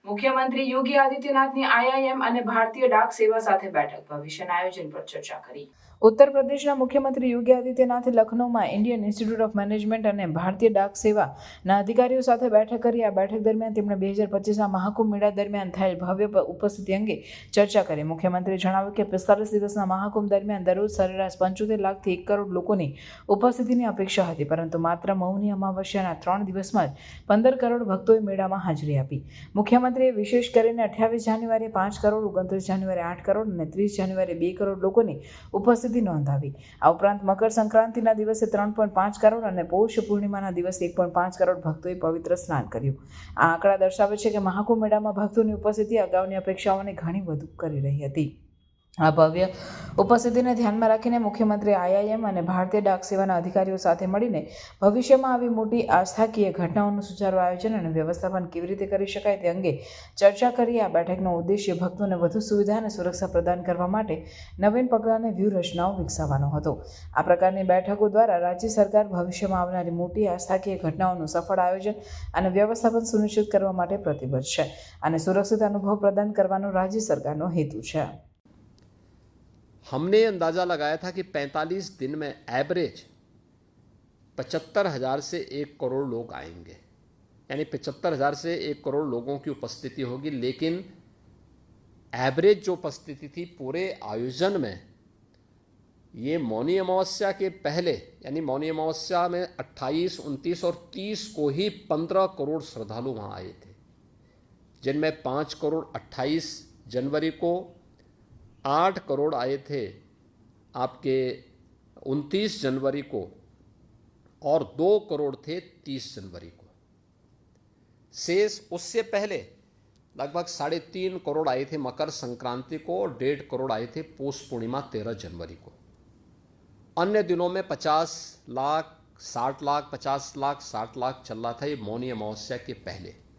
મુખ્યમંત્રી યોગી આદિત્યનાથની આઈઆઈએમ અને ભારતીય ડાક સેવા સાથે બેઠક, ભવિષ્યના આયોજન પર ચર્ચા કરી. ઉત્તર પ્રદેશના મુખ્યમંત્રી યોગી આદિત્યનાથે લખનૌમાં ઇન્ડિયન ઇન્સ્ટિટ્યૂટ ઓફ મેનેજમેન્ટ અને ભારતીય ડાક સેવાના અધિકારીઓ સાથે બેઠક કરી. આ બેઠક દરમિયાન તેમણે 2025ના મહાકુંભ મેળા દરમિયાન થયેલ ભવ્ય ઉપસ્થિતિ અંગે ચર્ચા કરી. મુખ્યમંત્રીએ જણાવ્યું કે 45 દિવસના મહાકુંભ દરમિયાન દરરોજ સરેરાશ 75 લાખથી 1 કરોડ લોકોની ઉપસ્થિતિની અપેક્ષા હતી, પરંતુ માત્ર મૌની અમાવસ્યાના 3 દિવસમાં જ 15 કરોડ ભક્તોએ મેળામાં હાજરી આપી. મુખ્યમંત્રીએ વિશેષ કરીને 28 જાન્યુઆરીએ 5 કરોડ, 29 જાન્યુઆરીએ 8 કરોડ અને 30 જાન્યુઆરીએ 2 કરોડ લોકોની ઉપસ્થિતિ નોંધાવી. આ ઉપરાંત મકર સંક્રાંતિના દિવસે 3.5 કરોડ અને પૌષ પૂર્ણિમાના દિવસે 1.5 કરોડ ભક્તોએ પવિત્ર સ્નાન કર્યું. આ આંકડા દર્શાવે છે કે મહાકુંભ મેળામાં ભક્તોની ઉપસ્થિતિ અગાઉની અપેક્ષાઓને ઘણી વધુ કરી રહી હતી. આ ભવ્ય ઉપસ્થિતિને ધ્યાનમાં રાખીને મુખ્યમંત્રીએ આઈઆઈએમ અને ભારતીય ડાક સેવાના અધિકારીઓ સાથે મળીને ભવિષ્યમાં આવી મોટી આસ્થાકીય ઘટનાઓનું સુચારું આયોજન અને વ્યવસ્થાપન કેવી રીતે કરી શકાય તે અંગે ચર્ચા કરી. આ બેઠકનો ઉદ્દેશ્ય ભક્તોને વધુ સુવિધા અને સુરક્ષા પ્રદાન કરવા માટે નવીન પગલાં અને વ્યૂહરચનાઓ વિકસાવવાનો હતો. આ પ્રકારની બેઠકો દ્વારા રાજ્ય સરકાર ભવિષ્યમાં આવનારી મોટી આસ્થાકીય ઘટનાઓનું સફળ આયોજન અને વ્યવસ્થાપન સુનિશ્ચિત કરવા માટે પ્રતિબદ્ધ છે અને સુરક્ષિત અનુભવ પ્રદાન કરવાનો રાજ્ય સરકારનો હેતુ છે. हमने अंदाज़ा लगाया था कि 45 दिन में एवरेज 75,000 से 1 करोड़ लोग आएंगे, यानी 75,000 से 1 करोड़ लोगों की उपस्थिति होगी. लेकिन एवरेज जो उपस्थिति थी पूरे आयोजन में, ये मौनी अमावस्या के पहले यानी मौनी अमावस्या में 28, 29 और 30 को ही 15 करोड़ श्रद्धालु वहाँ आए थे, जिनमें 5 करोड़ 28 जनवरी को, 8 करोड़ आए थे आपके 29 जनवरी को और 2 करोड़ थे 30 जनवरी को. शेष उससे पहले लगभग 3.5 करोड़ आए थे मकर संक्रांति को और 1.5 करोड़ आए थे पौष पूर्णिमा 13 जनवरी को. अन्य दिनों में 50 लाख, 60 लाख, 50 लाख, 60 लाख चल रहा था ये मौनी अमावस्या के पहले.